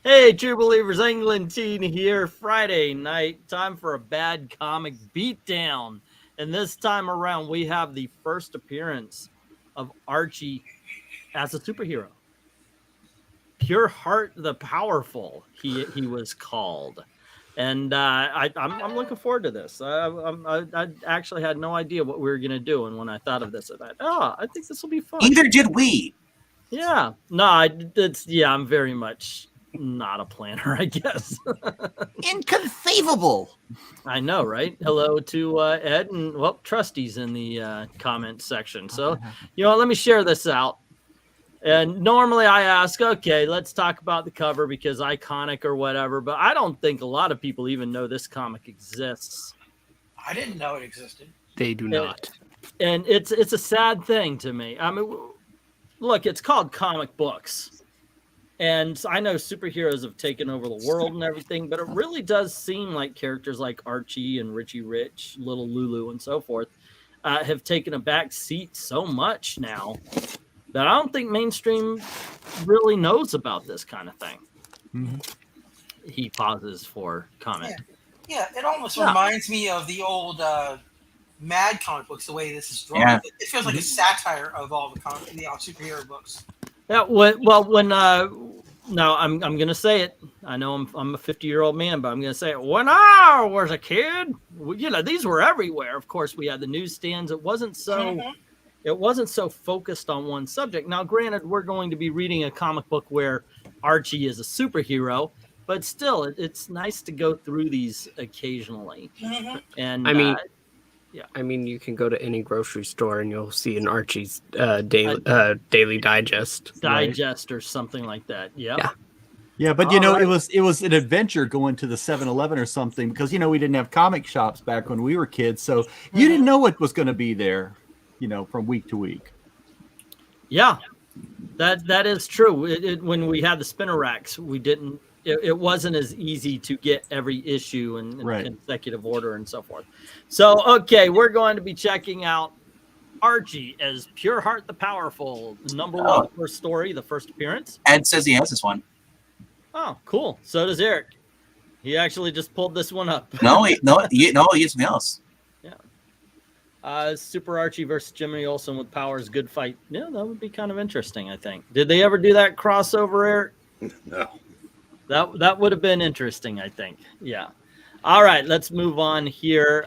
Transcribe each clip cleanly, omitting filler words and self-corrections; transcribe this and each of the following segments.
Hey, True Believers, England Teen here. Friday night, time for a bad comic beatdown. And this time around, we have the first appearance of Archie as a superhero. Pureheart the Powerful, he was called. And I'm looking forward to this. I actually had no idea what we were going to do. And when I thought of this, I thought, I think this will be fun. Either did we. Yeah. No, I'm very much not a planner, I guess. Inconceivable. I know, right? Hello to Ed and, well, Trusty's in the comment section. So, let me share this out. And normally I ask, okay, let's talk about the cover because iconic or whatever, but I don't think a lot of people even know this comic exists. I didn't know it existed. They do not. And it's a sad thing to me. I mean, look, it's called comic books. And I know superheroes have taken over the world and everything, but it really does seem like characters like Archie and Richie Rich, Little Lulu, and so forth have taken a back seat so much now that I don't think mainstream really knows about this kind of thing. Mm-hmm. He pauses for comment. Yeah, it almost reminds me of the old Mad comic books, the way this is drawn. Yeah. It feels like a satire of all the superhero books. Yeah, when now I'm gonna say it. I know I'm a 50-year-old man, but I'm gonna say it. When I was a kid, these were everywhere. Of course, we had the newsstands. It wasn't so focused on one subject. Now, granted, we're going to be reading a comic book where Archie is a superhero, but still, it's nice to go through these occasionally. Mm-hmm. And I mean, you can go to any grocery store and you'll see an Archie's daily digest, or something like that. Yeah. Yeah, but it was an adventure going to the 7-Eleven or something because we didn't have comic shops back when we were kids, so you didn't know what was going to be there, from week to week. Yeah, that is true. When we had the spinner racks, we didn't. It wasn't as easy to get every issue in consecutive order and so forth. So, okay, we're going to be checking out Archie as Pureheart the Powerful, number one, first story, the first appearance. Ed says he has this one. Oh, cool. So does Eric. He actually just pulled this one up. No, he has something else. Yeah. Super Archie versus Jimmy Olsen with powers, good fight. Yeah, that would be kind of interesting, I think. Did they ever do that crossover, Eric? No. That would have been interesting, I think. Yeah. All right, let's move on here.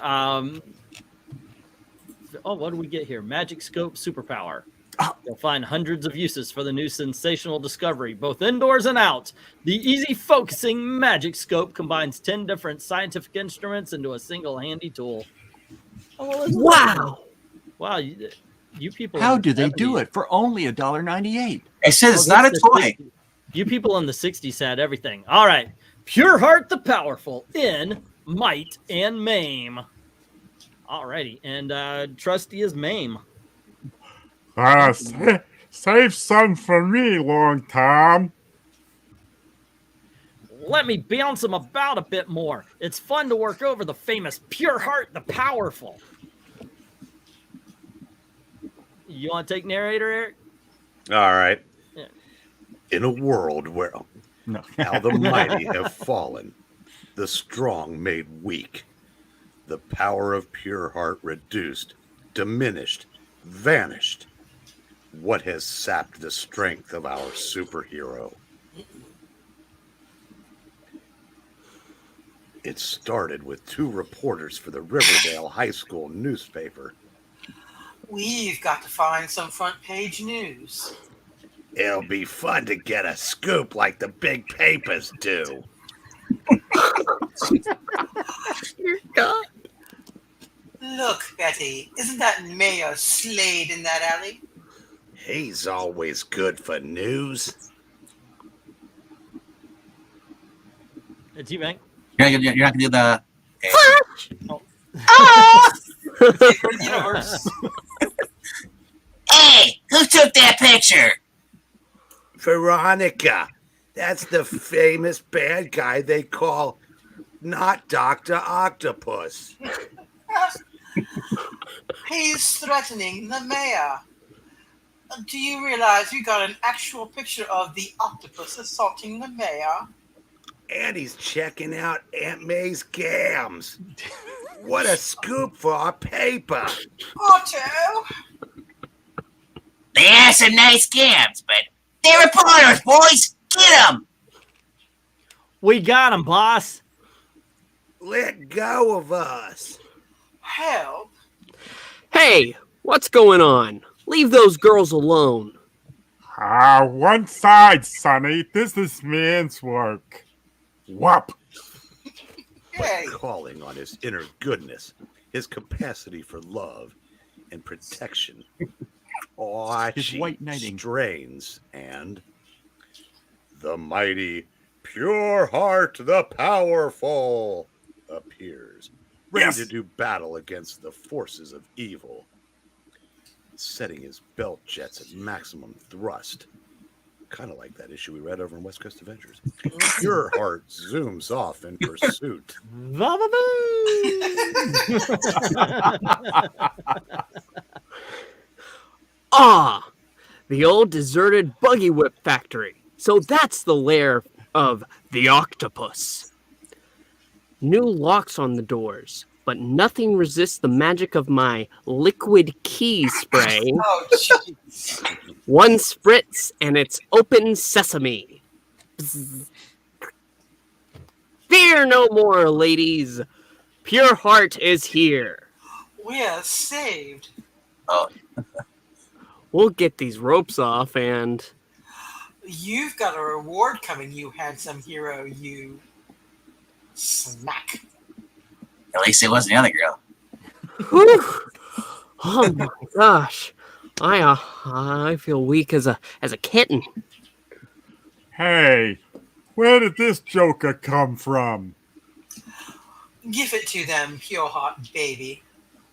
What do we get here? Magic Scope Superpower. You'll find hundreds of uses for the new sensational discovery, both indoors and out. The easy focusing Magic Scope combines 10 different scientific instruments into a single handy tool. Wow. Wow, you people. How do they do it for only $1.98? I said it's not a toy. You people in the 60s had everything. All right. Pureheart the Powerful in Might and Maim. All righty. And Trusty is Maim. Save some for me, Long Tom. Let me bounce him about a bit more. It's fun to work over the famous Pureheart the Powerful. You want to take narrator, Eric? All right. Yeah. In a world where how the mighty have fallen, the strong made weak, the power of Pureheart reduced, diminished, vanished. What has sapped the strength of our superhero? It started with 2 reporters for the Riverdale High School newspaper. We've got to find some front page news. It'll be fun to get a scoop like the big papers do. Dear God. Look, Betty, isn't that Mayor Slade in that alley? He's always good for news. It's you, Bank. You're not gonna do the. Universe. Hey, who took that picture? Veronica. That's the famous bad guy they call not Dr. Octopus. He's threatening the mayor. Do you realize you got an actual picture of the octopus assaulting the mayor? And he's checking out Aunt May's gams. What a scoop for our paper. Otto! They are some nice scams, but they're reporters, boys. Get them. We got him, boss. Let go of us. Help! Hey, what's going on? Leave those girls alone. One side, Sonny. This is man's work. Whoop. Hey! Calling on his inner goodness, his capacity for love and protection. Archie white knighting. strains, and the mighty Pureheart the Powerful appears, ready to do battle against the forces of evil, setting his belt jets at maximum thrust. Kind of like that issue we read over in West Coast Adventures. Pureheart zooms off in pursuit. Ah, the old deserted buggy whip factory. So that's the lair of the octopus. New locks on the doors, but nothing resists the magic of my liquid key spray. Oh, jeez. One spritz and it's open sesame. Bzz. Fear no more, ladies. Pureheart is here. We're saved. Oh, We'll get these ropes off and... You've got a reward coming, you handsome hero, you smack. at least it wasn't the other girl. Whew. Oh my gosh. I feel weak as a kitten. Hey, where did this joker come from? Give it to them, Pureheart baby.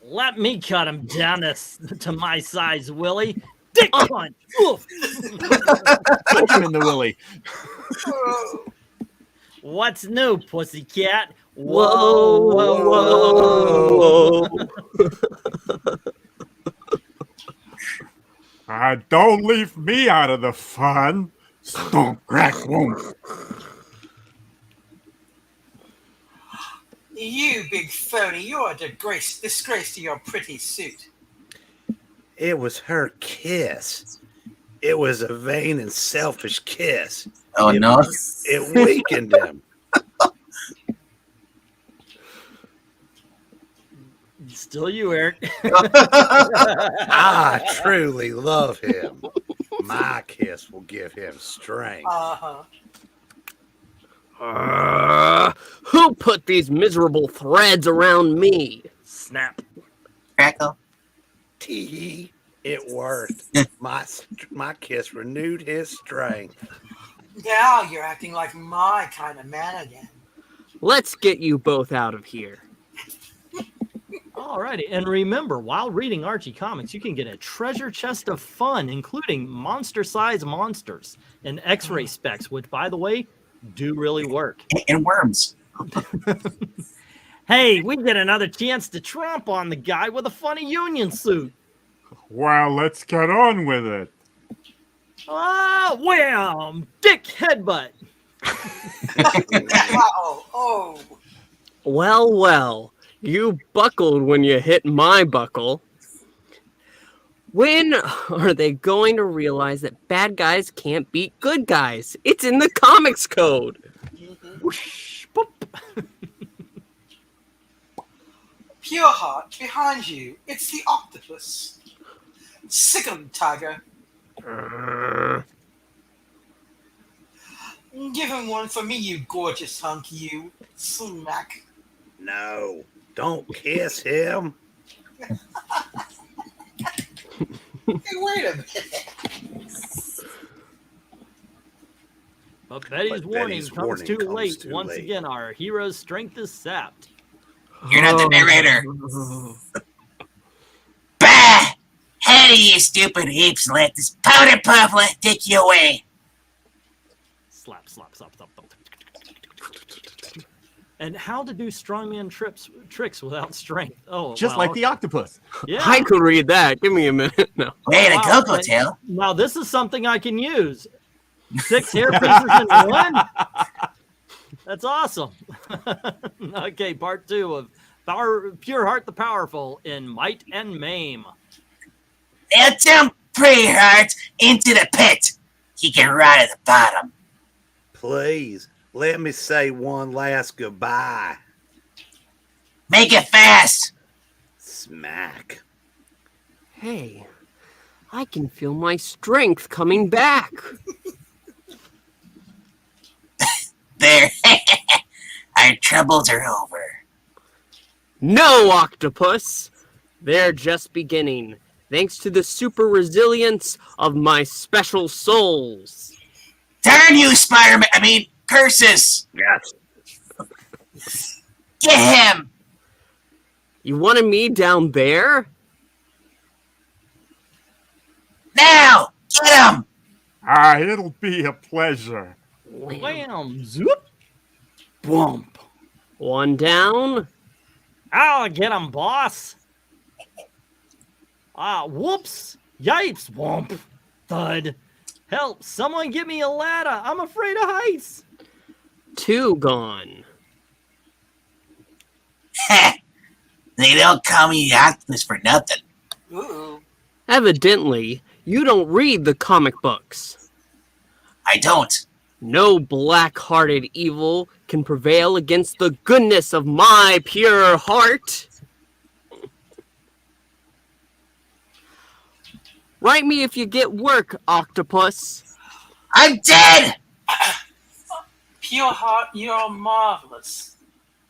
Let me cut him down to my size, Willie. Dick punch. Oof. Punch him in the willy. Oh, What's new, pussycat? Whoa, whoa, whoa. Don't leave me out of the fun. Stomp, crack, boom. you big phony, you're a disgrace to your pretty suit. It was her kiss. It was a vain and selfish kiss. Oh, no. It weakened him. Still you, Eric. I truly love him. My kiss will give him strength. Who put these miserable threads around me? Snap. Crackle. Tee, it worked. My kiss renewed his strength. Now you're acting like my kind of man again. Let's get you both out of here. Alrighty, and remember, while reading Archie comics, you can get a treasure chest of fun, including monster-sized monsters and X-ray specs, which, by the way, do really work. And worms. Hey, we get another chance to tramp on the guy with a funny union suit. Well, let's get on with it. Ah, wham! Dick headbutt. Oh. Well, you buckled when you hit my buckle. When are they going to realize that bad guys can't beat good guys? It's in the comics code. Whoosh, boop. Pureheart, behind you. It's the octopus. Sick 'em, tiger. Give him one for me, you gorgeous hunk, you smack. No, don't kiss him. Hey, wait a minute. But Betty's But warning Betty's comes warning too comes late. too Once late. again, our hero's strength is sapped. You're not the narrator. Bah! How do you stupid heaps let this powder puff take you away? Slap, slap, slap, slap, slap. And how to do strongman tricks without strength. Oh, Just wow, like the octopus. yeah. I could read that. Give me a minute. No. Way to Wow, go, and Tail. Now this is something I can use. 6 hair pieces in one. That's awesome. Okay, part 2 of Pureheart the Powerful in Might and Maim. Now jump Pureheart into the pit. He can rot at the bottom. Please, let me say one last goodbye. Make it fast. Smack. Hey, I can feel my strength coming back. There. Our troubles are over. No, Octopus! They're just beginning, thanks to the super resilience of my special souls. Darn you, Spider-Man. I mean, Curses. Yes. Get him. You wanted me down there? Now. Get him. It'll be a pleasure. Wham! Zoop! Bump! One down. I'll get him, boss! Whoops! Yipes! Whomp! Thud! Help! Someone get me a ladder! I'm afraid of heights! 2 gone. They don't call me the Octopus for nothing. Ooh. Evidently, you don't read the comic books. I don't. No black-hearted evil can prevail against the goodness of my pure heart. Write me if you get work, Octopus. I'm dead. Pureheart, you're marvelous.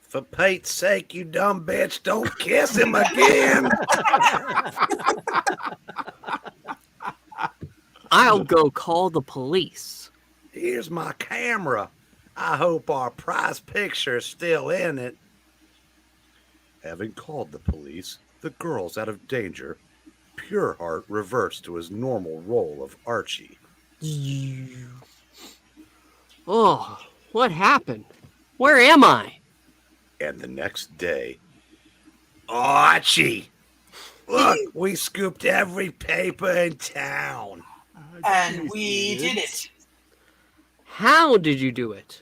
For Pete's sake, you dumb bitch, don't kiss him again. I'll go call the police. Here's my camera. I hope our prize picture's still in it. Having called the police, the girl's out of danger. Pureheart reverts to his normal role of Archie. Oh, what happened? Where am I? And the next day, Archie! Look, we scooped every paper in town. And we did it. How did you do it?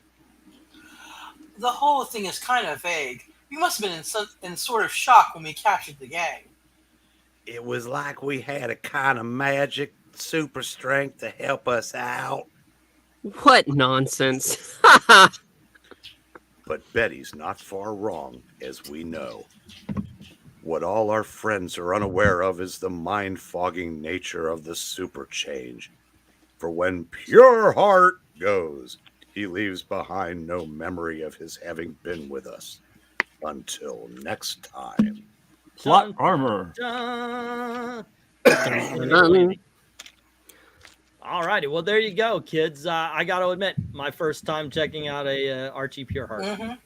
The whole thing is kind of vague. We must have been in sort of shock when we captured the gang. It was like we had a kind of magic super strength to help us out. What nonsense. But Betty's not far wrong, as we know. What all our friends are unaware of is the mind-fogging nature of the super change. For when Pureheart goes, he leaves behind no memory of his having been with us. Until next time. Plot armor. All righty, well there you go, kids. I got to admit, my first time checking out a Archie Pureheart.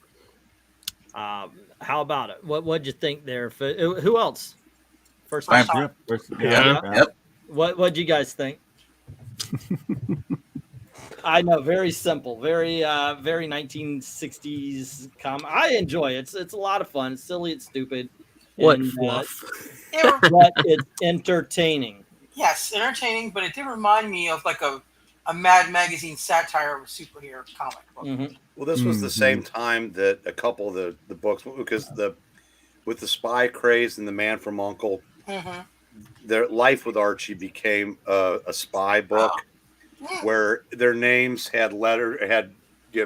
Mm-hmm. How about it? What'd you think there? Who else? First Fine. time. Yep. What'd you guys think? I know, very simple, very 1960s I enjoy it. It's a lot of fun. It's silly, it's stupid. What and, fluff. but it's entertaining. Yes, entertaining, but it did remind me of like a Mad Magazine satire of a superhero comic book. Mm-hmm. Well, this was the same time that a couple of the books, because with the spy craze and the Man from U.N.C.L.E., Mm-hmm. their Life with Archie became a spy book where their names had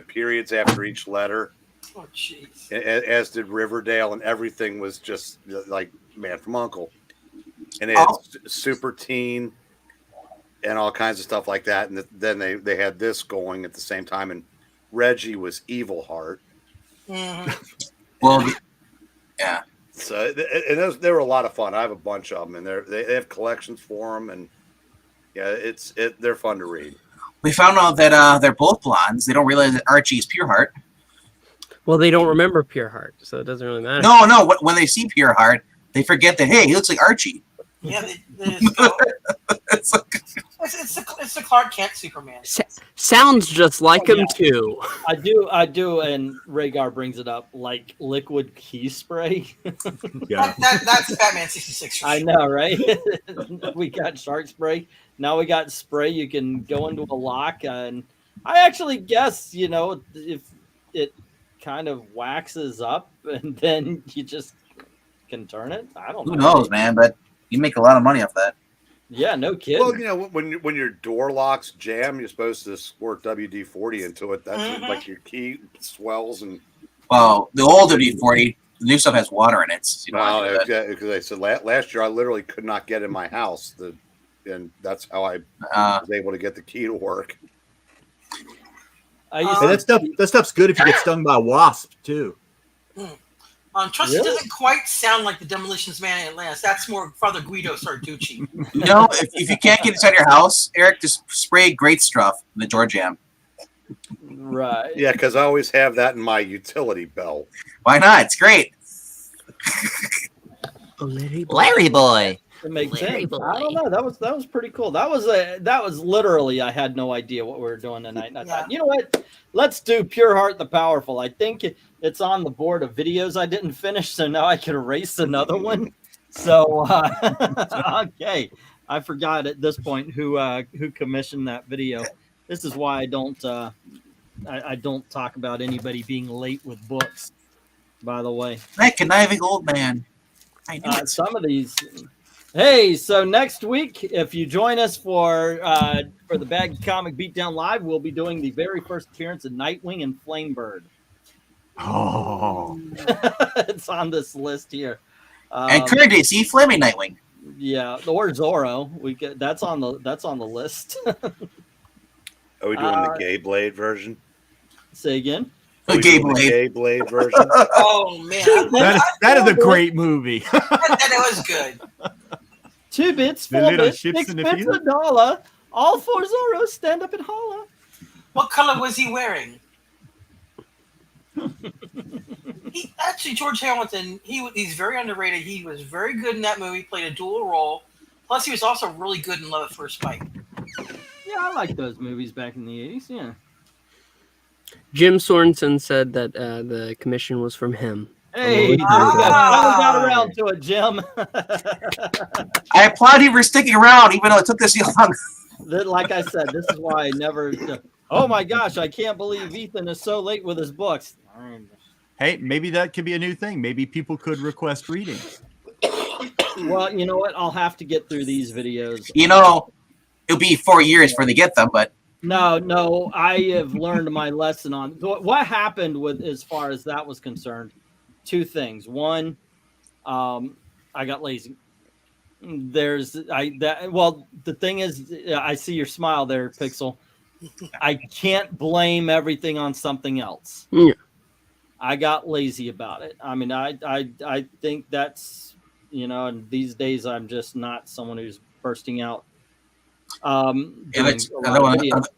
periods after each letter. Oh, jeez. As did Riverdale, and everything was just like Man from U.N.C.L.E. And they had Super Teen and all kinds of stuff like that. And then they had this going at the same time. And Reggie was Evil Heart. Mm-hmm. Well, yeah. So they were a lot of fun. I have a bunch of them, and they have collections for them. And yeah, they're fun to read. We found out that they're both blondes. They don't realize that Archie is Pureheart. Well, they don't remember Pureheart, so it doesn't really matter. No. When they see Pureheart, they forget that, hey, he looks like Archie. Yeah, they just go. It's like, It's the Clark Kent Superman. Sounds just like him, too. I do, and Rhaegar brings it up, like liquid key spray. Yeah. That's Batman 66. I know, right? We got shark spray. Now we got spray. You can go into a lock, and I actually guess, if it kind of waxes up and then you just can turn it. I don't know. Who knows, man? But you make a lot of money off that. Yeah, no kidding. Well, you know, when your door locks jam, you're supposed to squirt WD-40 into it. That's like your key swells and. Well, the old WD-40, the new stuff has water in it. So you don't Well, want to do that. because I said last year I literally could not get in my house, and that's how I was able to get the key to work. I used Hey, that stuff's good if you get stung by a wasp too. Trust Really? it doesn't quite sound like the Demolitions Man in Atlantis. That's more Father Guido Sarducci. You know, if you can't get inside your house, Eric, just spray Great Stuff in the door jam. right. Yeah, because I always have that in my utility belt. Why not? It's great. Larry boy. It makes Larry sense. boy. I don't know. That was pretty cool. That was literally, I had no idea what we were doing tonight. And I thought, you know what? Let's do Pureheart the Powerful. I think it's on the board of videos I didn't finish, so now I can erase another one. So okay, I forgot at this point who commissioned that video. This is why I don't talk about anybody being late with books. By the way, That conniving old man. I knew it. some of these. Hey, so next week, if you join us for the Bad Comic Beatdown Live, we'll be doing the very first appearance of Nightwing and Flamebird. Oh, It's on this list here. And current day, see Flaming Nightwing. Yeah, or Zorro. That's on the list. Are we doing the Gay Blade version? Say again. Are we Gay doing the Blade. Gay Blade version? Oh man, that is a great movie. that was good. 2 bits, The 4 little bits, ships 6 in the bits, field? $1. All 4 Zorros stand up and holla. What color was he wearing? Actually, George Hamilton, he's very underrated. He was very good in that movie, played a dual role. Plus, he was also really good in Love at First Sight. Yeah, I like those movies back in the 80s. Yeah. Jim Sorensen said that the commission was from him. Hey, we Ah. got around to it, Jim. I applaud you for sticking around, even though it took this long. Like I said, this is why I never. Oh my gosh, I can't believe Ethan is so late with his books. Hey, maybe that could be a new thing. Maybe people could request readings. Well, you know what? I'll have to get through these videos. You know, it'll be 4 years before they get them, but No, I have learned my lesson on what happened with as far as that was concerned. 2 things. One, I got lazy. The thing is, I see your smile there, Pixel. I can't blame everything on something else. Yeah. I got lazy about it. I mean, I think that's, and these days I'm just not someone who's bursting out. the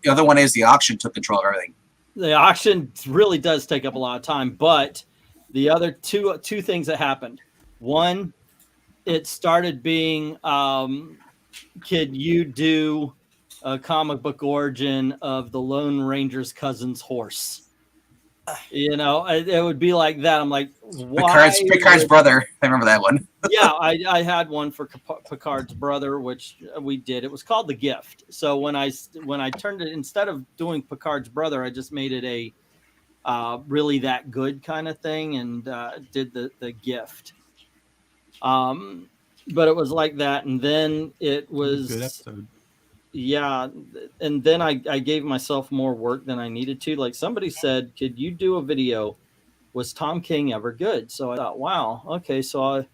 other one is the auction took control of everything. The auction really does take up a lot of time, but the other two things that happened. One, it started being, could you do a comic book origin of the Lone Ranger's cousin's horse? It would be like that. I'm like, why? Picard's brother. I remember that one. Yeah, I had one for Picard's brother, which we did. It was called The Gift. So when I turned it, instead of doing Picard's brother, I just made it a really that good kind of thing and did the Gift. But it was like that, and then it was Good episode. Yeah, and then I gave myself more work than I needed to. Like somebody said, could you do a video? Was Tom King ever good? So I thought, wow, okay, so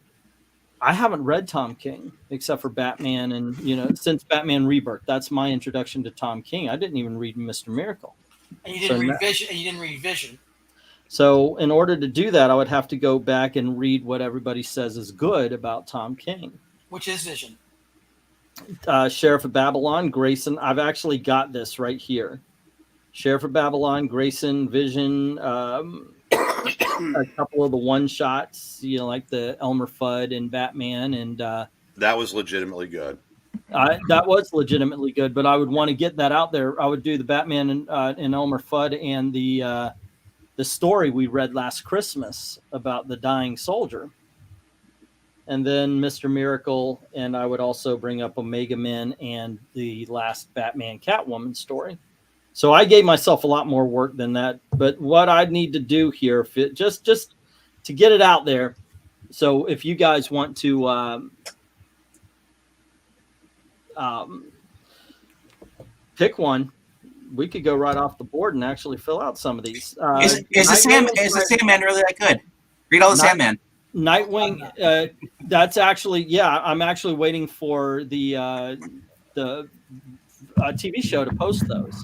I haven't read Tom King except for Batman, and since Batman Rebirth, that's my introduction to Tom King. I didn't even read Mr. Miracle. And you didn't read Vision. So in order to do that, I would have to go back and read what everybody says is good about Tom King. Which is Vision. Sheriff of Babylon, Grayson. I've actually got this right here. Sheriff of Babylon, Grayson, Vision, a couple of the one-shots, like the Elmer Fudd and Batman. And that was legitimately good. That was legitimately good, but I would want to get that out there. I would do the Batman and Elmer Fudd and the story we read last Christmas about the dying soldier. And then Mr. Miracle, and I would also bring up Omega Men and the last Batman Catwoman story. So I gave myself a lot more work than that. But what I need to do here, just to get it out there. So if you guys want to pick one, we could go right off the board and actually fill out some of these. Is the Sandman really that good? Read all the Sandman. Nightwing. That's actually, yeah. I'm actually waiting for the TV show to post those.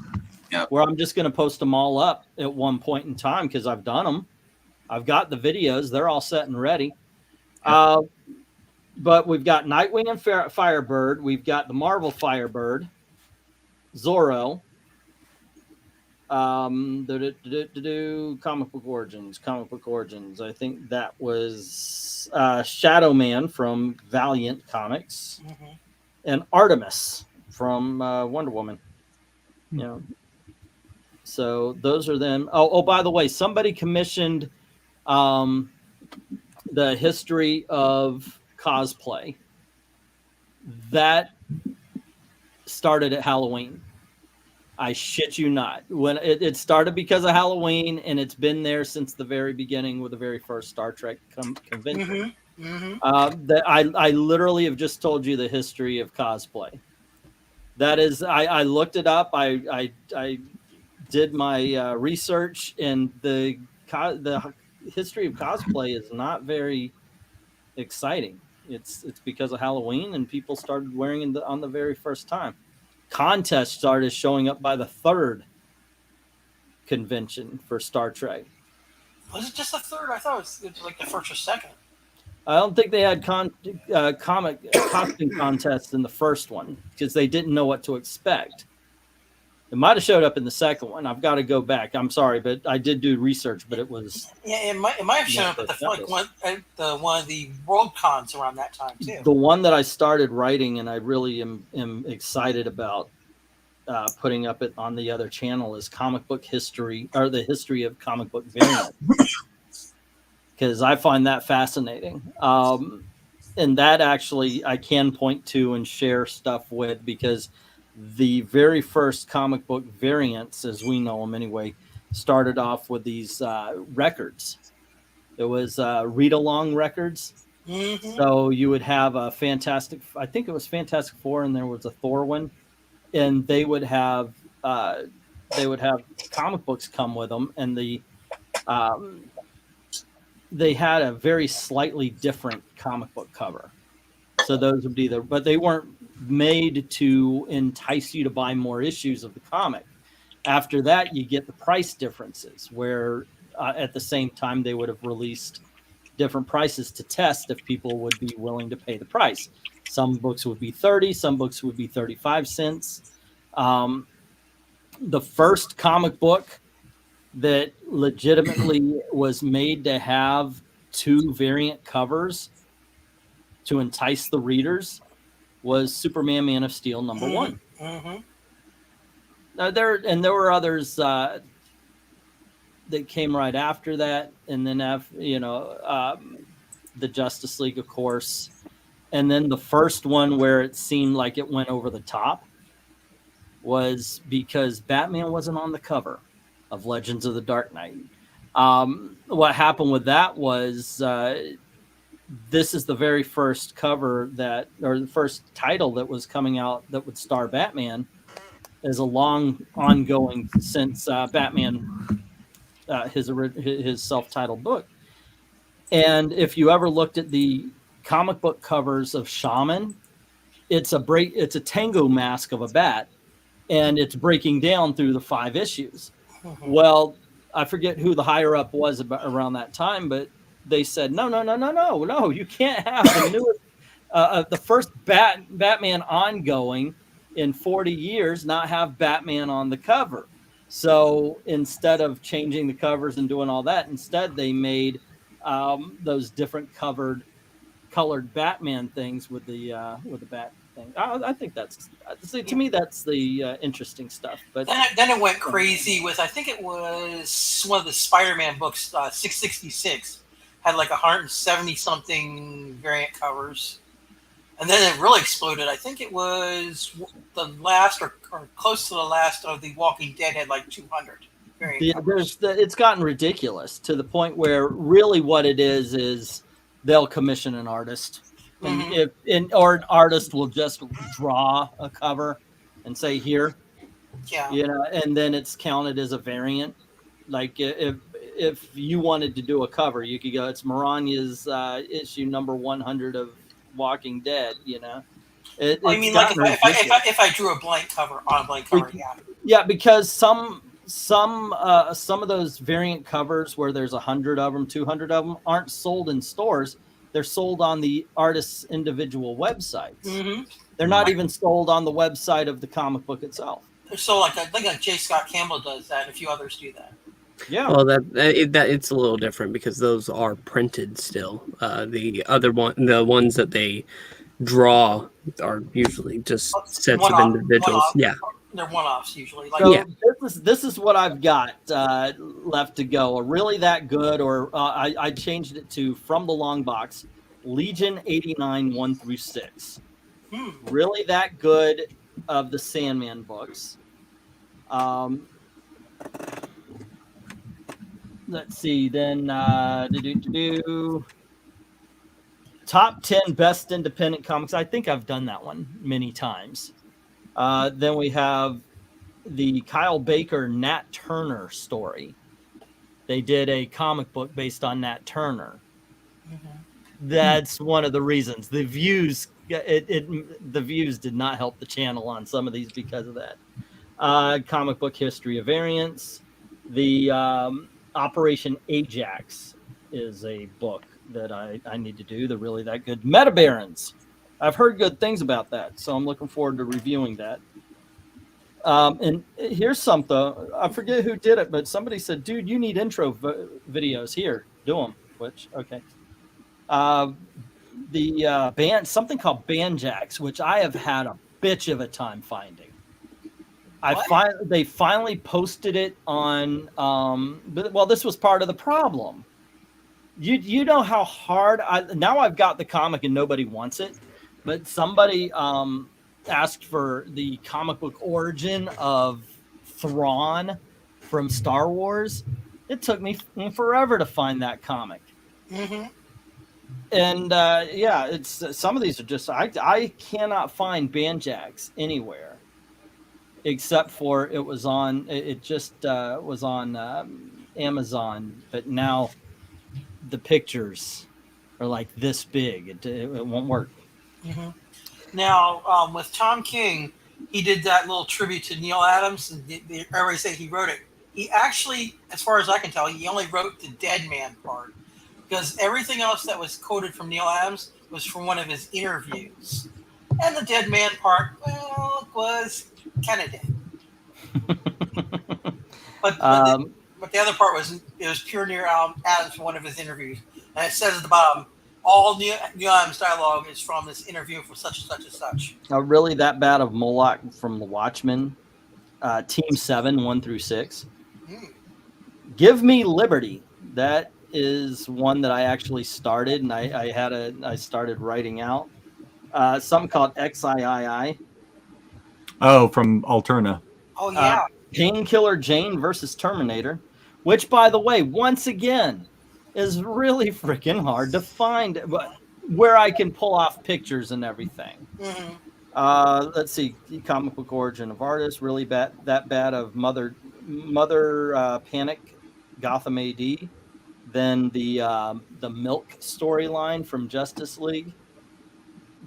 Yep. Where I'm just going to post them all up at one point in time because I've done them. I've got the videos; they're all set and ready. But we've got Nightwing and Firebird. We've got the Marvel Firebird, Zorro. Comic Book Origins. I think that was Shadow Man from Valiant Comics, and Artemis from Wonder Woman. You know, so those are them. Oh, by the way, somebody commissioned the history of cosplay. That started at Halloween. I shit you not. When it started because of Halloween, and it's been there since the very beginning with the very first Star Trek convention. That I literally have just told you the history of cosplay. That is, I looked it up. I did my research, and the history of cosplay is not very exciting. It's because of Halloween, and people started wearing it on the very first time. Contests started showing up by the third convention for Star Trek. Was it just the third? I thought it was like the first or second. I don't think they had costume contests in the first one because they didn't know what to expect. It might have showed up in the second one. I've got to go back. I'm sorry, but I did do research, but it was... Yeah, it might have shown up at one of the World Cons around that time, too. The one that I started writing, and I really am excited about putting up it on the other channel, is Comic Book History, or the history of comic book variant. Because I find that fascinating. And that actually I can point to and share stuff with, because the very first comic book variants, as we know them anyway, started off with these records. It was read-along records. So you would have a Fantastic, I think it was Fantastic Four, and there was a Thor one, and they would have comic books come with them, and they had a very slightly different comic book cover. So those would be but they weren't made to entice you to buy more issues of the comic. After that, you get the price differences, where at the same time they would have released different prices to test if people would be willing to pay the price. Some books would be 30, some books would be 35 cents. The first comic book that legitimately was made to have two variant covers to entice the readers was Superman Man of Steel #1. There were others that came right after that, and then the Justice League, of course, and then the first one where it seemed like it went over the top was because Batman wasn't on the cover of Legends of the Dark Knight. What happened with that was this is the very first cover or the first title that was coming out that would star Batman, as a long ongoing since Batman, his self-titled book. And if you ever looked at the comic book covers of Shaman, it's a tango mask of a bat, and it's breaking down through the 5 issues. Well, I forget who the higher up was around that time, but they said, no, you can't have the newest, the first Batman ongoing in 40 years not have Batman on the cover. So instead of changing the covers and doing all that, instead they made those different colored Batman things with the bat thing. I think to me that's the interesting stuff. But then it went crazy with, I think it was one of the Spider-Man books, 666, had like 170 something variant covers. And then it really exploded. I think it was the last or close to the last of the Walking Dead had like 200. It's gotten ridiculous to the point where really what it is they'll commission an artist, or an artist will just draw a cover and say here, and then it's counted as a variant. Like if you wanted to do a cover, you could go, it's Miranya's issue number 100 of Walking Dead. I mean, like if I drew a blank cover on a blank cover, yeah, because some of those variant covers where there's 100 of them, 200 of them aren't sold in stores. They're sold on the artist's individual websites. They're not even sold on the website of the comic book itself. So I think like J. Scott Campbell does that, and a few others do that. Yeah. Well, that it's a little different because those are printed still. The ones that they draw are usually just sets of individuals. Yeah. They're one-offs usually. This is what I've got left to go. Really that good, or I changed it to from the long box, Legion 89 1-6. Really that good of the Sandman books. Let's see. Then top 10 best independent comics. I think I've done that one many times. Then we have the Kyle Baker Nat Turner story. They did a comic book based on Nat Turner. That's one of the reasons. The views did not help the channel on some of these because of that. Comic book history of variants. The Operation Ajax is a book that I need to do. They're really that good. Meta Barons. I've heard good things about that, so I'm looking forward to reviewing that. And here's something. I forget who did it, but somebody said, dude, you need intro videos. Here, do them. Which, okay. The band, something called Banjax, which I have had a bitch of a time finding. They finally posted it on, well, this was part of the problem. You know how hard, now I've got the comic and nobody wants it. But somebody asked for the comic book origin of Thrawn from Star Wars. It took me forever to find that comic. And it's some of these are just I cannot find Banjax anywhere except for it was on Amazon, but now the pictures are like this big. It won't work. Now, with Tom King, he did that little tribute to Neil Adams, and everybody say he wrote it. He actually, as far as I can tell, he only wrote the dead man part, because everything else that was quoted from Neil Adams was from one of his interviews. And the dead man part, well, was kind of dead. but the other part was pure Neil Adams from one of his interviews. And it says at the bottom, all Neil Adams dialogue is from this interview for such and such and such. Really that bad of Moloch from The Watchmen, Team 7, 1-6. Give Me Liberty. That is one that I actually started, and I started writing out. Something called XIII. Oh, from Alterna. Oh, yeah. Painkiller Jane versus Terminator, which, by the way, once again, is really freaking hard to find where I can pull off pictures and everything. Let's see, comic book origin of artists, really bad of Mother Panic, Gotham AD. Then the Milk storyline from Justice League.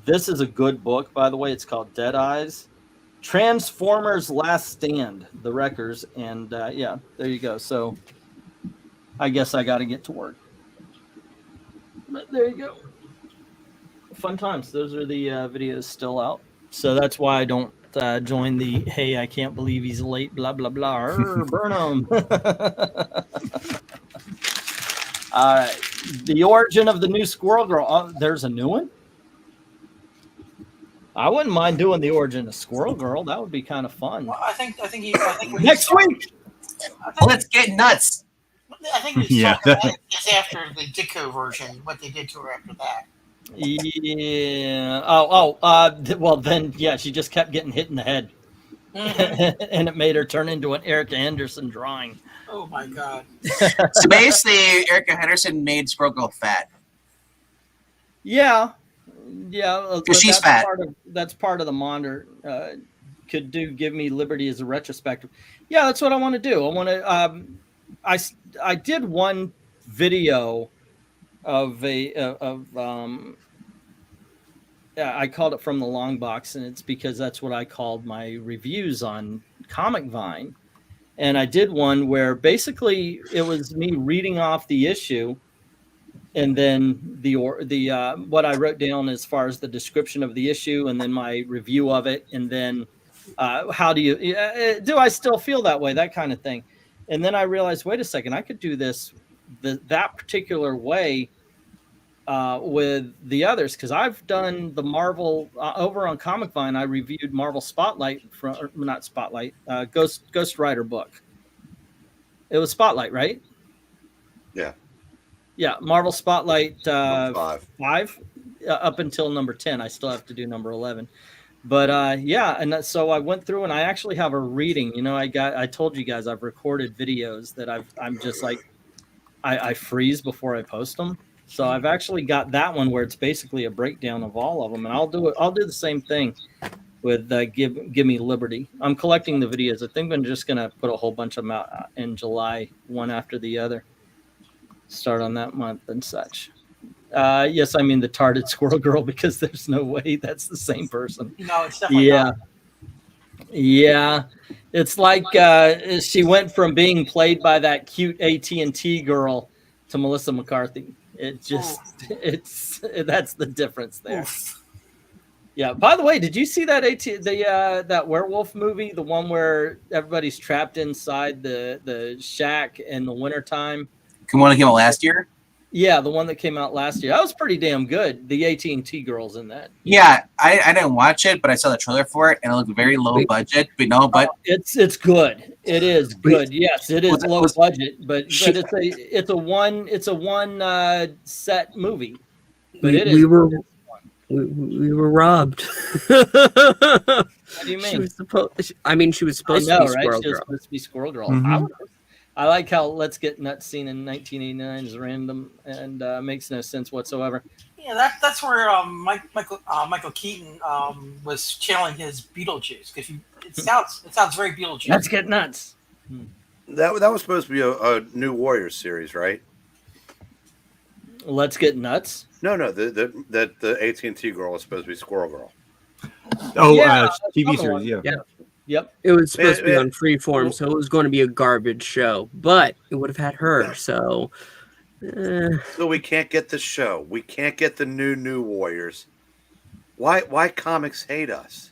This is a good book, by the way. It's called Dead Eyes. Transformers Last Stand, The Wreckers, and there you go. So I guess I got to get to work. But there you go. Fun times. Those are the videos still out. So that's why I don't join the, hey, I can't believe he's late, blah, blah, blah. Burn him. All right. The origin of the new Squirrel Girl. Oh, there's a new one? I wouldn't mind doing the origin of Squirrel Girl. That would be kind of fun. Well, I think next week. Let's get nuts. I think it's after the Ditko version, what they did to her after that. Yeah. Well, then, yeah, she just kept getting hit in the head. And it made her turn into an Erica Henderson drawing. Oh my god. So basically, Erica Henderson made Squirrel Girl fat. Yeah. But she's that's fat. That's part of the monitor. Could give me liberty as a retrospective. Yeah, that's what I want to do. I want to. I did one video of I called it From the Long Box, and it's because that's what I called my reviews on Comic Vine. And I did one where basically it was me reading off the issue, and then the what I wrote down as far as the description of the issue, and then my review of it, and then how do I still feel that way, that kind of thing. And then I realized, wait a second, I could do this that particular way with the others, because I've done the Marvel over on Comic Vine. I reviewed Marvel Spotlight not Spotlight, Ghost Rider book. It was Spotlight, right? Yeah, Marvel Spotlight 5 up until number 10. I still have to do number 11. But so I went through and I actually have a reading. You know, I told you guys I've recorded videos that I'm just like I freeze before I post them. So I've actually got that one where it's basically a breakdown of all of them, and I'll do the same thing with Give Me Liberty. I'm collecting the videos. I think I'm just gonna put a whole bunch of them out in July, one after the other. Start on that month and such. Yes, I mean the Tarted Squirrel Girl, because there's no way that's the same person. No, it's definitely not. Yeah. It's like she went from being played by that cute AT&T girl to Melissa McCarthy. It just that's the difference there. Oof. Yeah. By the way, did you see that that werewolf movie, the one where everybody's trapped inside the shack in the wintertime? The one that came out last year? Yeah, the one that came out last year. That was pretty damn good. The AT&T girls in that. Yeah, I didn't watch it, but I saw the trailer for it, and it looked very low budget. But it's good. It is good. Yes, it is low budget, but it's a one set movie. But we were robbed. What do you mean? She was supposed to be Squirrel Girl. She was supposed to be Squirrel Girl. Mm-hmm. I like how Let's Get Nuts scene in 1989 is random and makes no sense whatsoever. Yeah, that's where Michael Keaton was channeling his Beetlejuice, because it sounds very Beetlejuice. Let's Get Nuts. That was supposed to be a New Warriors series, right? Let's Get Nuts. No, the AT&T girl was supposed to be Squirrel Girl. Oh, TV series, yeah. Yep. It was supposed to be on Freeform, so it was going to be a garbage show, but it would have had her. So we can't get the show. We can't get the New Warriors. Why comics hate us?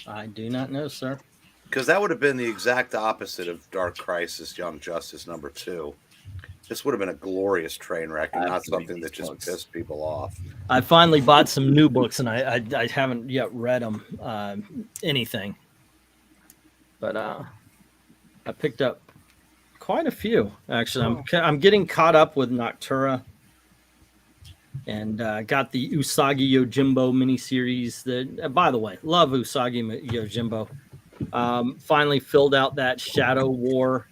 I do not know, sir. Because that would have been the exact opposite of Dark Crisis, Young Justice #2. This would have been a glorious train wreck and not something that just pissed people off. I finally bought some new books, and I haven't yet read them, anything. But I picked up quite a few, actually. I'm getting caught up with Noctura, and got the Usagi Yojimbo miniseries. That, by the way, love Usagi Yojimbo. Finally filled out that Shadow War.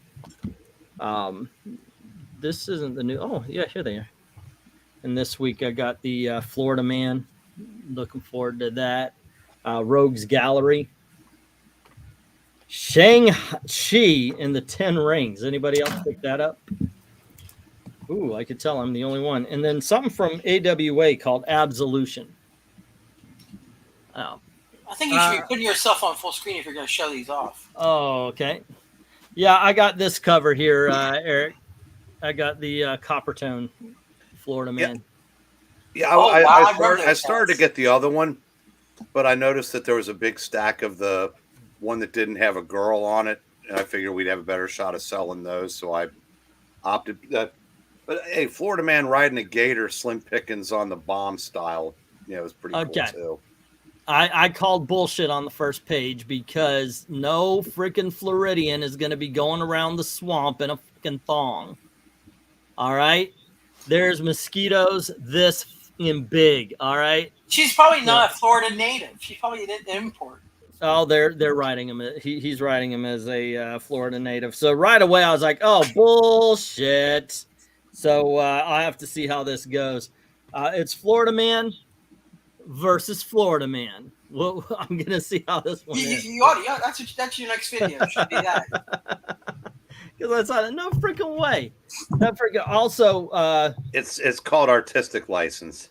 This isn't the new. Oh, yeah, here they are. And this week I got the Florida Man. Looking forward to that. Rogues Gallery. Shang-Chi and the 10 Rings. Anybody else pick that up? Ooh, I could tell I'm the only one. And then something from AWA called Absolution. Oh. I think you should be putting yourself on full screen if you're going to show these off. Oh, okay. Yeah, I got this cover here, Eric. I got the Copper Tone Florida Man. Yeah, I started to get the other one, but I noticed that there was a big stack of the one that didn't have a girl on it, and I figured we'd have a better shot of selling those, so I opted that. But hey, Florida Man riding a gator, Slim Pickens on the bomb style, it was pretty cool too. I called bullshit on the first page because no freaking Floridian is going to be going around the swamp in a freaking thong. All right. there's mosquitoes this big. All right. She's probably not a Florida native. She probably didn't import. Oh, they're writing him. He's writing him as a Florida native. So right away, I was like, "Oh, bullshit." So I have to see how this goes. It's Florida Man versus Florida Man. Well, I'm gonna see how this one is. You ought to, that's your next video. Should be that. Because that's no freaking way. No freaking. Also, it's called artistic license.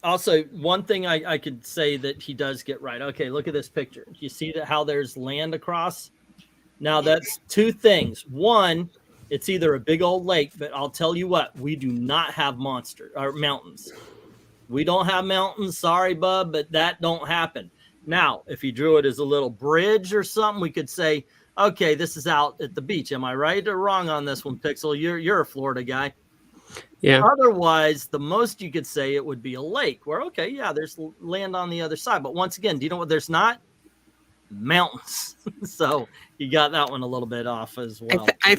Also, one thing I could say that he does get right. Okay, look at this picture. You see that how there's land across? Now that's two things. One, it's either a big old lake, but I'll tell you what, we do not have mountains. We don't have mountains. Sorry, bub, but that don't happen. Now, if he drew it as a little bridge or something, we could say, okay, this is out at the beach. Am I right or wrong on this one, Pixel? You're a Florida guy. Yeah. Otherwise, the most you could say it would be a lake where, okay, yeah, there's land on the other side. But once again, do you know what there's not? Mountains. So you got that one a little bit off as well. I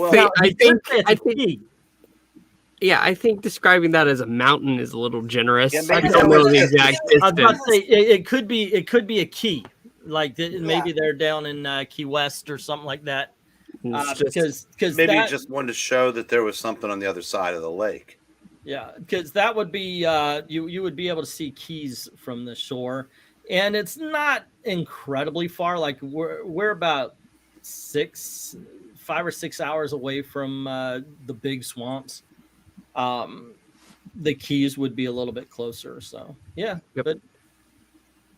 think describing that as a mountain is a little generous. Yeah, I maybe don't know the exact I was about to distance. say it could be a key. Like maybe they're down in Key West or something like that. Because maybe he just wanted to show that there was something on the other side of the lake. Yeah, because that would be you would be able to see keys from the shore, and it's not incredibly far. Like we're about 5 or 6 hours away from the big swamps. The keys would be a little bit closer. So yeah, but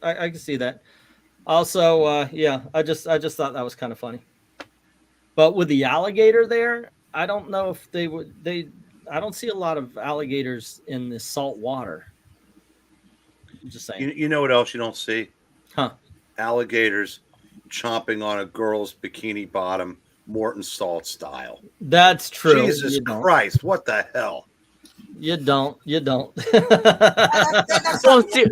I can see that. Also, I just thought that was kind of funny. But with the alligator there, I don't know if I don't see a lot of alligators in the salt water. I'm just saying. You know what else you don't see? Huh? Alligators chomping on a girl's bikini bottom, Morton Salt style. That's true. Jesus Christ, what the hell? You don't.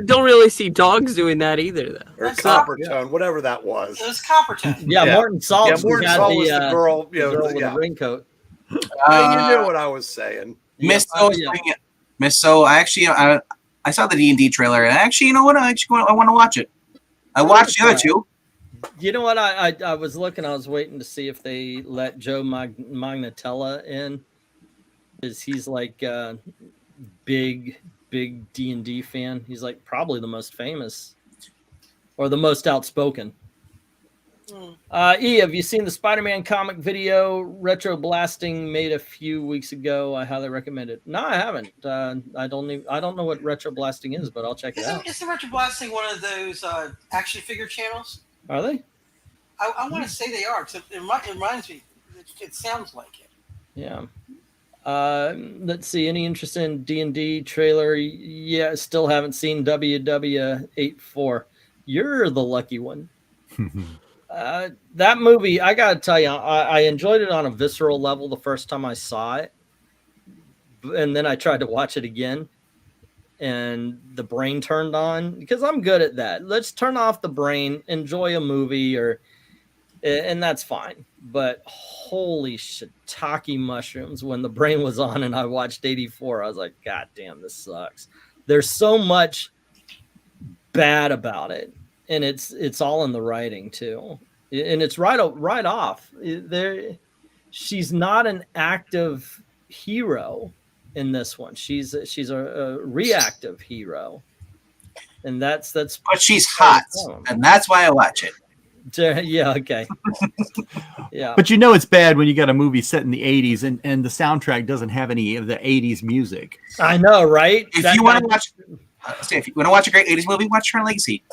Don't really see dogs doing that either, though. Or Coppertone, whatever that was. It was Coppertone. Yeah, Morton Salt. Yeah, Morton Salt was the girl, the girl with the raincoat. You knew what I was saying. Miss So, I saw the D&D trailer, and actually, you know what? I want to watch it. I watched the other two. You know what? I was looking. I was waiting to see if they let Joe Magnatella in, because he's like a big D&D fan. He's like probably the most famous or the most outspoken. E, have you seen the Spider-Man comic video Retro Blasting made a few weeks ago? I highly recommend it. No, I haven't. I don't know what Retro Blasting is, but I'll check it out. Isn't Retro Blasting one of those action figure channels? Are they? I want to say they are. So it reminds me. It sounds like it. Yeah. Let's see. Any interest in D&D trailer? Yeah, still haven't seen WW84. You're the lucky one. That movie, I gotta tell you, I enjoyed it on a visceral level the first time I saw it, and then I tried to watch it again, and the brain turned on, because I'm good at that. Let's turn off the brain, enjoy a movie, and that's fine. But holy shiitake mushrooms, when the brain was on and I watched 84, I was like, God damn, this sucks. There's so much bad about it. And it's all in the writing too, and it's right off. She's not an active hero in this one. She's a reactive hero, and that's. But she's hot, and that's why I watch it. Yeah. Okay. Yeah. But you know it's bad when you got a movie set in the 80s and the soundtrack doesn't have any of the 80s music. I know, right? If you want to watch a great 80s movie, watch Tron Legacy.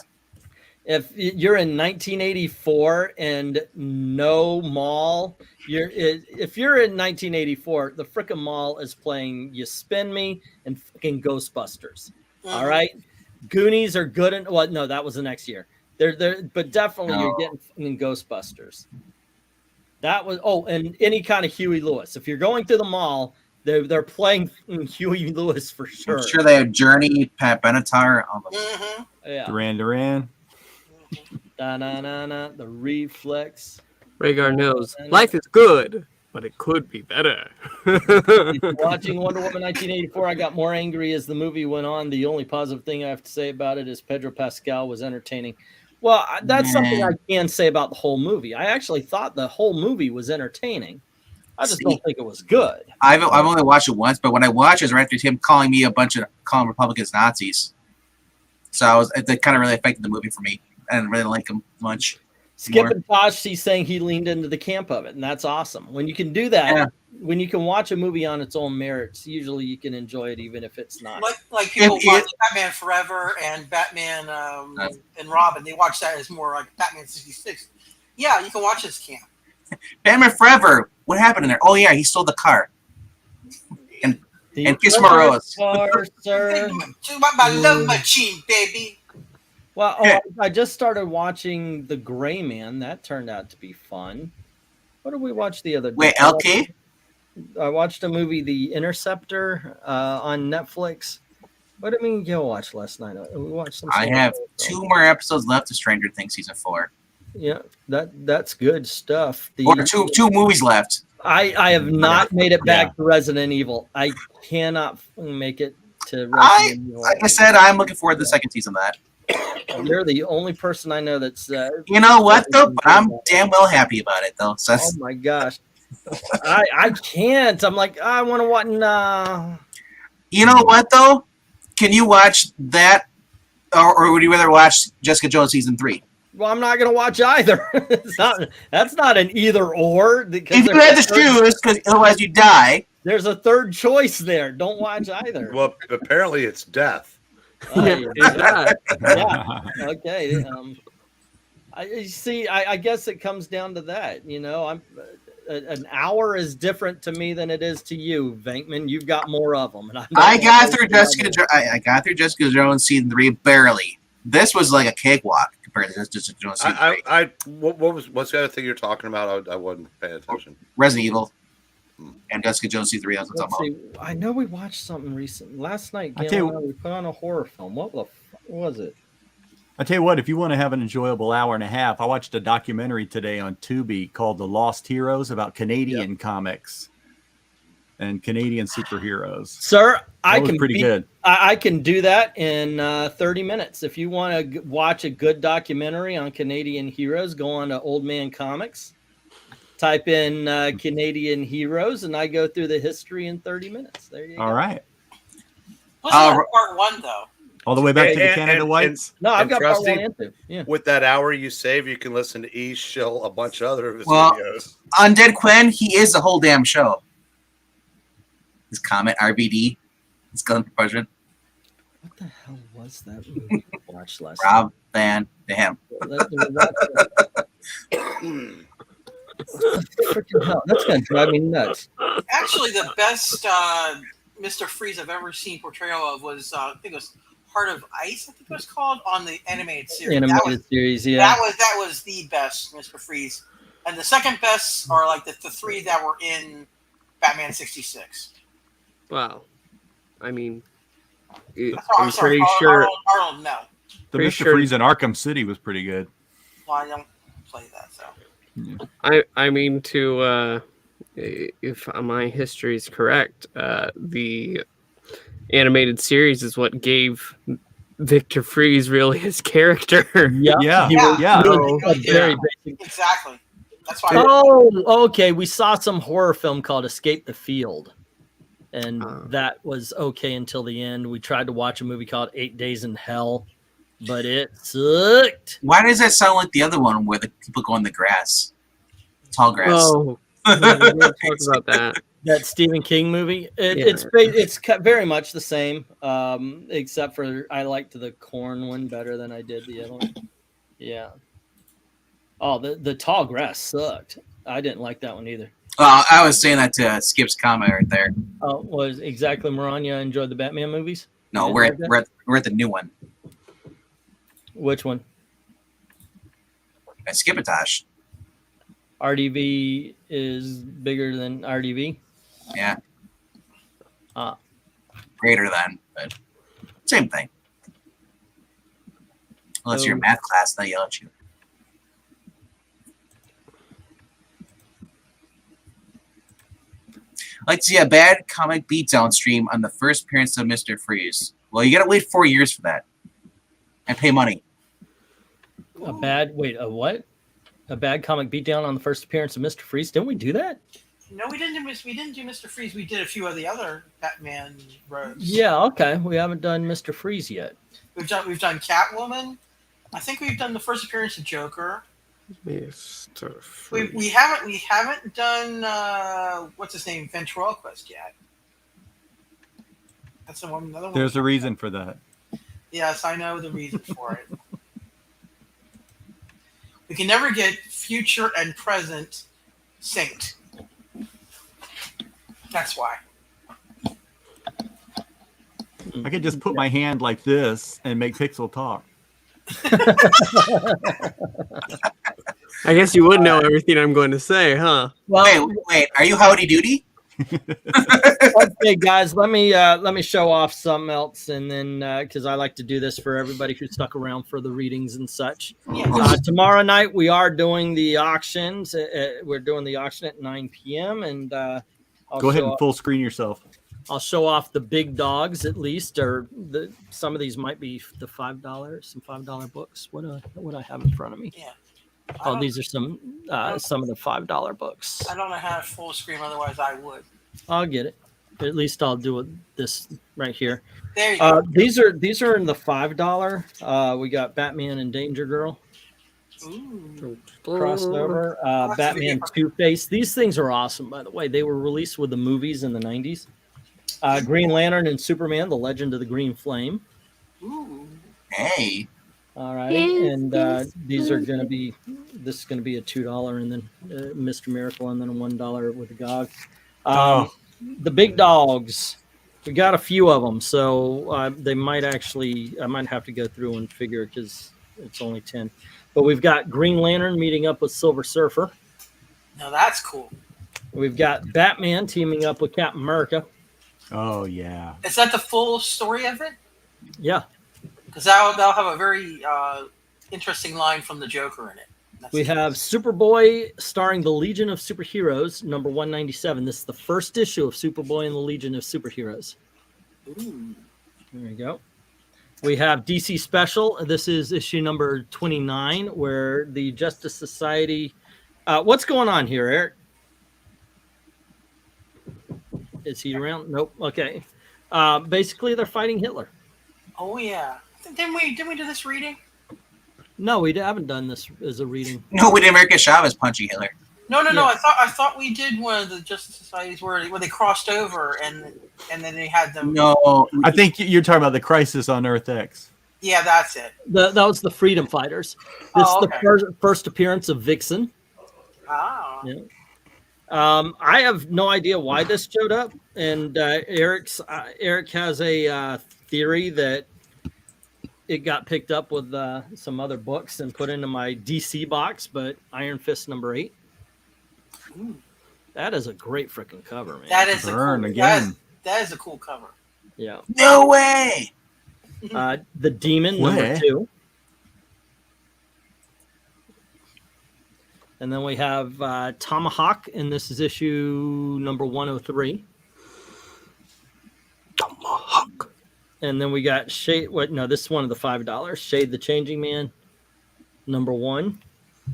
If you're in 1984 and no mall, if you're in 1984, the frickin' mall is playing "You Spin Me" and fucking Ghostbusters. All right, Goonies are good. No, that was the next year. But definitely you're getting Ghostbusters. That was and any kind of Huey Lewis. If you're going through the mall, they're playing Huey Lewis for sure. I'm sure they have Journey, Pat Benatar. Yeah. Duran. The Reflex. Rhaegar knows life is good but it could be better. Watching Wonder Woman 1984, I got more angry as the movie went on. The only positive thing I have to say about it is Pedro Pascal was entertaining. Well, that's something I can say about the whole movie. I actually thought the whole movie was entertaining. I just don't think it was good. I've only watched it once, but when I watched it, it was right after him calling Republicans Nazis. So it kind of really affected the movie for me. I didn't really like him much. Skip and Tosh, he's saying he leaned into the camp of it, and that's awesome. When you can do that, when you can watch a movie on its own merits, usually you can enjoy it even if it's not. Like people watch Batman Forever and Batman and Robin. They watch that as more like Batman 66. Yeah, you can watch this camp. Batman Forever. What happened in there? Oh yeah, he stole the car. And Kiss My Rose. Sir. My love machine, baby. Well, I just started watching The Gray Man. That turned out to be fun. What did we watch the other day? Wait, LK? I watched a movie, The Interceptor, on Netflix. What did we go watch last night? We watched some. I have 2 more episodes left of Stranger Things season 4. Yeah, that's good stuff. Or two movies left. I have not made it back to Resident Evil. I cannot make it to Resident Evil. Like I said, I'm looking forward to the second season of that. You're the only person I know that's. You know what though? But I'm damn well happy about it though. So oh my gosh, I can't. I'm like I want to watch. Nah. You know what though? Can you watch that, or would you rather watch Jessica Jones season 3? Well, I'm not going to watch either. That's not an either or. If you had to choose, because otherwise you die. There's a third choice there. Don't watch either. Well, apparently it's death. Yeah. Okay. I guess it comes down to that. You know, an hour is different to me than it is to you, Venkman. You've got more of them. And I got through Jessica Jones season 3 barely. This was like a cakewalk compared to Jessica Jones season 3. What's the other thing you're talking about? I wasn't paying attention. Resident Evil and Jessica Jones season 3. That's what I'm talking about. I know we watched something recent last night. We put on a horror film. What was it? I tell you what, if you want to have an enjoyable hour and a half, I watched a documentary today on Tubi called The Lost Heroes about Canadian comics and Canadian superheroes. Sir, I can do that in 30 minutes. If you want to watch a good documentary on Canadian heroes, go on to Old Man Comics, type in Canadian heroes, and I go through the history in 30 minutes. There you go. All right. What's part 1 though? All the way back to the Canada Whites? No, I've got part 1 and 2. Yeah. With that hour you save, you can listen to E shill a bunch of other of his videos. Undead Quinn, he is the whole damn show. His comment, RBD, his gun proportion. What the hell was that movie we watched last Rob Van Dam. Freaking hell. That's going to drive me nuts. Actually, the best Mr. Freeze I've ever seen portrayal of was, I think it was Heart of Ice, I think it was called, on the animated series. That was the best Mr. Freeze. And the second best are like the 3 that were in Batman 66. Wow. I mean, I'm sorry, Arnold, no. The Mr. Freeze in Arkham City was pretty good. Well, I don't play that, so. Yeah. I mean, if my history is correct, the animated series is what gave Victor Freeze really his character. Yeah. Very basic. Exactly. That's why. Okay. We saw some horror film called Escape the Field. And that was okay until the end. We tried to watch a movie called 8 Days in Hell, but it sucked. Why does that sound like the other one where the people go in the grass? Tall grass. Oh, we're talk about that. That Stephen King movie. It's very much the same, except for I liked the corn one better than I did the other one. Yeah. Oh, the tall grass sucked. I didn't like that one either. Well, I was saying that to Skip's comment right there. Oh, was exactly Maranya enjoyed the Batman movies? No, we're at the new one. Which one? At Skipitosh. RDV is bigger than RDV? Yeah. Greater than, but same thing. Unless you're in math class, they'll yell at you. like to see a bad comic beatdown stream on the first appearance of Mr. Freeze. Well, you gotta wait 4 years for that. And pay money. A what? A bad comic beatdown on the first appearance of Mr. Freeze? Didn't we do that? No, we didn't do Mr. Freeze. We did a few of the other Batman rogues. Yeah, okay. We haven't done Mr. Freeze yet. We've done Catwoman. I think we've done the first appearance of Joker. Mr. Freeze. We haven't done what's his name, Ventriloquist yet. That's another one. There's a reason for that. Yes, I know the reason for it. We can never get future and present synced. That's why. I could just put my hand like this and make Pixel talk. I guess you would know everything I'm going to say, huh? Well, Wait, are you Howdy Doody? okay, guys, let me show off something else, and then because I like to do this for everybody who stuck around for the readings and such. Tomorrow night we are doing the auctions. We're doing the auction at 9 p.m. and Go ahead and full screen yourself. I'll show off the big dogs at least, or some of these might be the some $5 books. What do I have in front of me? Yeah. Oh, these are some of the $5 books. I don't know how to full screen, otherwise I would. I'll get it. At least I'll do this right here. There you go. These are in the $5. We got Batman and Danger Girl. Ooh. Crossover. Batman Two-Face. These things are awesome, by the way. They were released with the movies in the 90s. Green Lantern and Superman, The Legend of the Green Flame. Ooh. Hey. All right, and these are going to be. This is going to be a $2, and then Mr. Miracle, and then a $1 with the GOG. The big dogs. We got a few of them, so they might actually. I might have to go through and figure because it's only 10. But we've got Green Lantern meeting up with Silver Surfer. Now that's cool. We've got Batman teaming up with Captain America. Oh yeah. Is that the full story of it? Yeah. Because that'll have a very interesting line from the Joker in it. We have Superboy starring the Legion of Superheroes, number 197. This is the first issue of Superboy and the Legion of Superheroes. Ooh. There you go. We have DC Special. This is issue number 29, where the Justice Society... what's going on here, Eric? Is he around? Nope. Okay. Basically, they're fighting Hitler. Oh, yeah. Didn't we do this reading? No, we haven't done this as a reading. No, we did American Chavez punching Hitler. No. I thought we did one of the Justice Societies where they crossed over and then they had them. No, I think you're talking about the Crisis on Earth X. Yeah, that's it. That was the Freedom Fighters. This is the first appearance of Vixen. Ah. Yeah. I have no idea why this showed up, and Eric has a theory that it got picked up with some other books and put into my DC box, but Iron Fist number 8. Ooh. That is a great freaking cover, man. That is again. That is a cool cover. Yeah. No way. The Demon number 2. And then we have Tomahawk, and this is issue number 103. Tomahawk. And then we got Shade. This is one of the $5. Shade the Changing Man, number 1.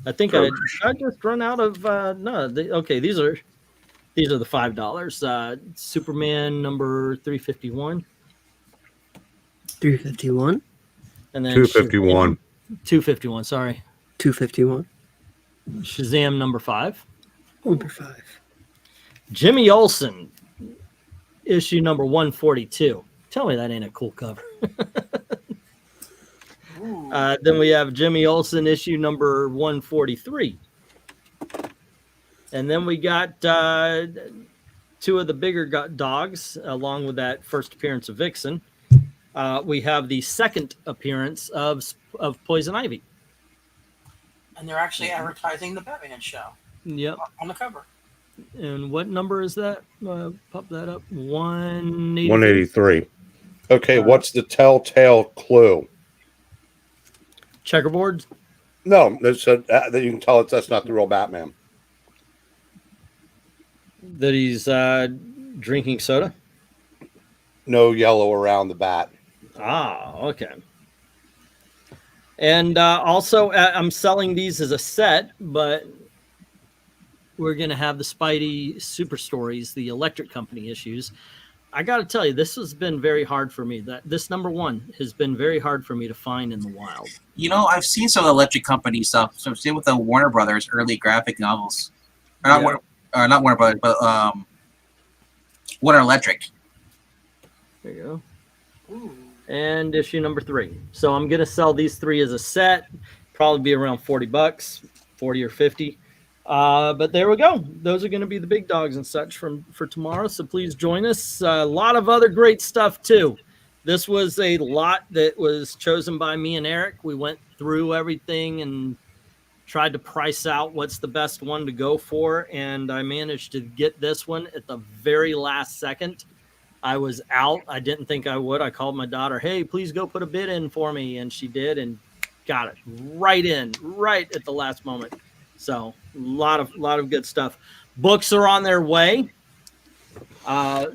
I think I just run out of these are the $5. Superman number 351. 351. And then 251. 251. Sorry. 251. Shazam number 5. Number 5. Jimmy Olsen, issue number 142. Tell me that ain't a cool cover. Then we have Jimmy Olsen, issue number 143. And then we got 2 of the bigger dogs, along with that first appearance of Vixen. We have the second appearance of Poison Ivy. And they're actually advertising the Batman show. Yep. On the cover. And what number is that? Pop that up. 183. 183. Okay, what's the telltale clue? Checkerboard? No, that you can tell that's not the real Batman. That he's Drinking soda? No yellow around the bat. Ah, okay. And also, I'm selling these as a set, but we're going to have the Spidey Super Stories, the Electric Company issues. I got to tell you, this has been very hard for me. This number 1 has been very hard for me to find in the wild. You know, I've seen some of the Electric Company stuff. So I've seen with the Warner Brothers early graphic novels. Or not, not Warner Brothers, but Warner Electric. There you go. Ooh. And issue number 3. So I'm going to sell these 3 as a set. Probably be around $40, 40 or 50. But there we go. Those are going to be the big dogs and such for tomorrow. So please join us. A lot of other great stuff too. This was a lot that was chosen by me and Eric. We went through everything and tried to price out what's the best one to go for. And I managed to get this one at the very last second. I was out. I didn't think I would. I called my daughter, hey, please go put a bid in for me. And she did and got it right at the last moment. So a lot of good stuff. Books are on their way.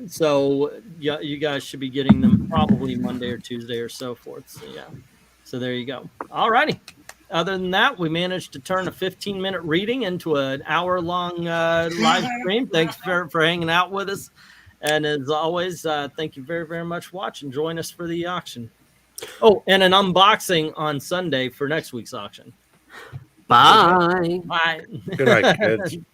So yeah, you guys should be getting them probably Monday or Tuesday or so forth. So yeah. So there you go. All righty. Other than that, we managed to turn a 15-minute reading into an hour-long live stream. Thanks for hanging out with us. And as always, thank you very, very much for watching. Join us for the auction. Oh, and an unboxing on Sunday for next week's auction. Bye. Bye. Good night, kids. See you.